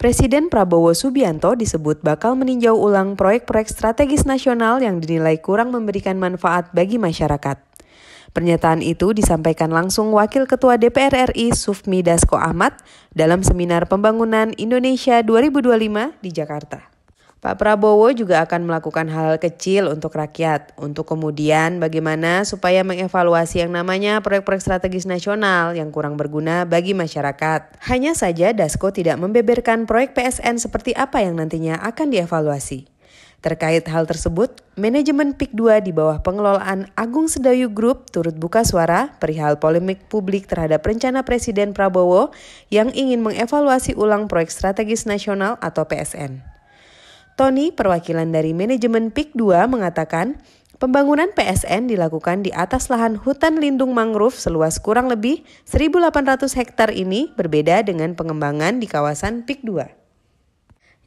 Presiden Prabowo Subianto disebut bakal meninjau ulang proyek-proyek strategis nasional yang dinilai kurang memberikan manfaat bagi masyarakat. Pernyataan itu disampaikan langsung Wakil Ketua DPR RI Sufmi Dasko Ahmad dalam Seminar Pembangunan Indonesia 2025 di Jakarta. Pak Prabowo juga akan melakukan hal-hal kecil untuk rakyat, untuk kemudian bagaimana supaya mengevaluasi yang namanya proyek-proyek strategis nasional yang kurang berguna bagi masyarakat. Hanya saja Dasko tidak membeberkan proyek PSN seperti apa yang nantinya akan dievaluasi. Terkait hal tersebut, manajemen PIK 2 di bawah pengelolaan Agung Sedayu Group turut buka suara perihal polemik publik terhadap rencana Presiden Prabowo yang ingin mengevaluasi ulang proyek strategis nasional atau PSN. Tony, perwakilan dari manajemen PIK 2 mengatakan, pembangunan PSN dilakukan di atas lahan hutan lindung mangrove seluas kurang lebih 1.800 hektar ini berbeda dengan pengembangan di kawasan PIK 2.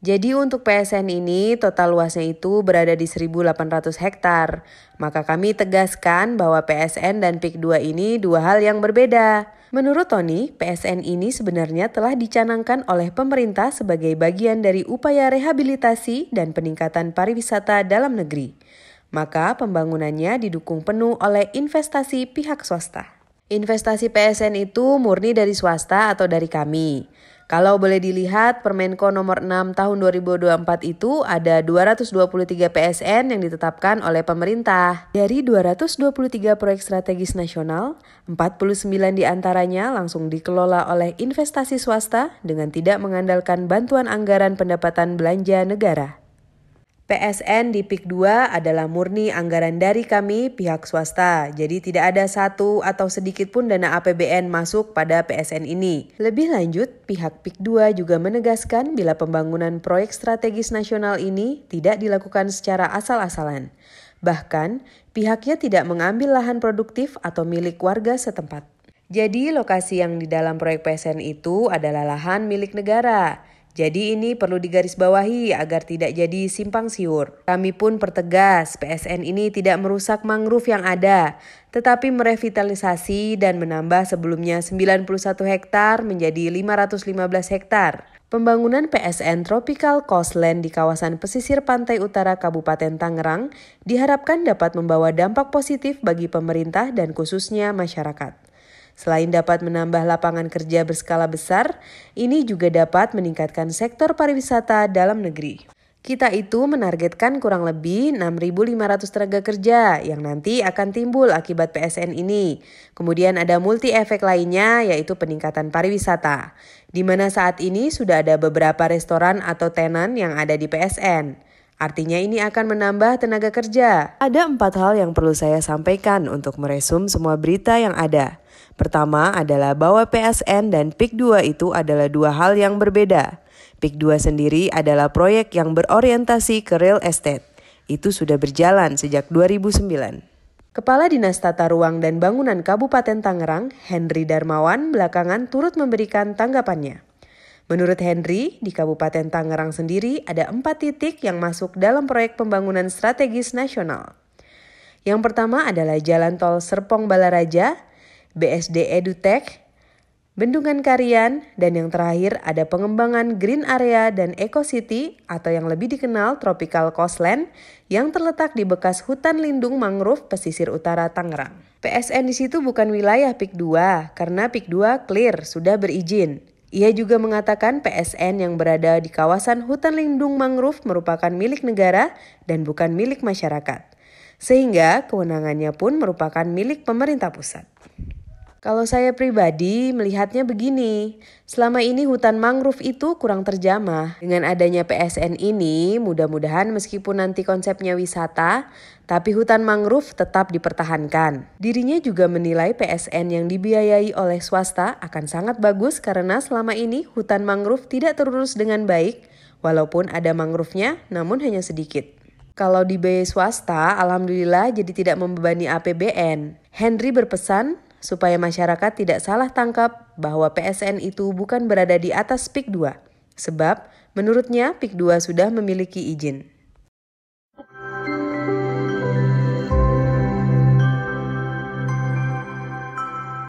Jadi untuk PSN ini total luasnya itu berada di 1.800 hektar. Maka kami tegaskan bahwa PSN dan PIK 2 ini dua hal yang berbeda. Menurut Tony, PSN ini sebenarnya telah dicanangkan oleh pemerintah sebagai bagian dari upaya rehabilitasi dan peningkatan pariwisata dalam negeri. Maka pembangunannya didukung penuh oleh investasi pihak swasta. Investasi PSN itu murni dari swasta atau dari kami. Kalau boleh dilihat, Permenko nomor 6 tahun 2024 itu ada 223 PSN yang ditetapkan oleh pemerintah. Dari 223 proyek strategis nasional, 49 diantaranya langsung dikelola oleh investasi swasta dengan tidak mengandalkan bantuan anggaran pendapatan belanja negara. PSN di PIK 2 adalah murni anggaran dari kami pihak swasta, jadi tidak ada satu atau sedikit pun dana APBN masuk pada PSN ini. Lebih lanjut, pihak PIK 2 juga menegaskan bila pembangunan proyek strategis nasional ini tidak dilakukan secara asal-asalan. Bahkan, pihaknya tidak mengambil lahan produktif atau milik warga setempat. Jadi, lokasi yang di dalam proyek PSN itu adalah lahan milik negara. Jadi ini perlu digarisbawahi agar tidak jadi simpang siur. Kami pun pertegas, PSN ini tidak merusak mangrove yang ada, tetapi merevitalisasi dan menambah sebelumnya 91 hektar menjadi 515 hektar. Pembangunan PSN Tropical Coastland di kawasan pesisir pantai utara Kabupaten Tangerang diharapkan dapat membawa dampak positif bagi pemerintah dan khususnya masyarakat. Selain dapat menambah lapangan kerja berskala besar, ini juga dapat meningkatkan sektor pariwisata dalam negeri. Kita itu menargetkan kurang lebih 6.500 tenaga kerja yang nanti akan timbul akibat PSN ini. Kemudian ada multi efek lainnya yaitu peningkatan pariwisata, di mana saat ini sudah ada beberapa restoran atau tenan yang ada di PSN. Artinya ini akan menambah tenaga kerja. Ada 4 hal yang perlu saya sampaikan untuk meresum semua berita yang ada. Pertama adalah bahwa PSN dan PIK 2 itu adalah dua hal yang berbeda. PIK 2 sendiri adalah proyek yang berorientasi ke real estate. Itu sudah berjalan sejak 2009. Kepala Dinas Tata Ruang dan Bangunan Kabupaten Tangerang, Henry Darmawan, belakangan turut memberikan tanggapannya. Menurut Henry, di Kabupaten Tangerang sendiri ada 4 titik yang masuk dalam proyek pembangunan strategis nasional. Yang pertama adalah Jalan Tol Serpong Balaraja, BSD EduTech, Bendungan Karian, dan yang terakhir ada pengembangan Green Area dan Eco City atau yang lebih dikenal Tropical Coastland yang terletak di bekas hutan lindung mangrove pesisir utara Tangerang. PSN di situ bukan wilayah PIK 2 karena PIK 2 clear sudah berizin. Ia juga mengatakan PSN yang berada di kawasan hutan lindung mangrove merupakan milik negara dan bukan milik masyarakat. Sehingga kewenangannya pun merupakan milik pemerintah pusat. Kalau saya pribadi melihatnya begini, selama ini hutan mangrove itu kurang terjamah. Dengan adanya PSN ini, mudah-mudahan meskipun nanti konsepnya wisata, tapi hutan mangrove tetap dipertahankan. Dirinya juga menilai PSN yang dibiayai oleh swasta akan sangat bagus karena selama ini hutan mangrove tidak terurus dengan baik, walaupun ada mangrove-nya namun hanya sedikit. Kalau dibiayai swasta, alhamdulillah jadi tidak membebani APBN. Henry berpesan, supaya masyarakat tidak salah tangkap bahwa PSN itu bukan berada di atas PIK 2. Sebab menurutnya PIK 2 sudah memiliki izin.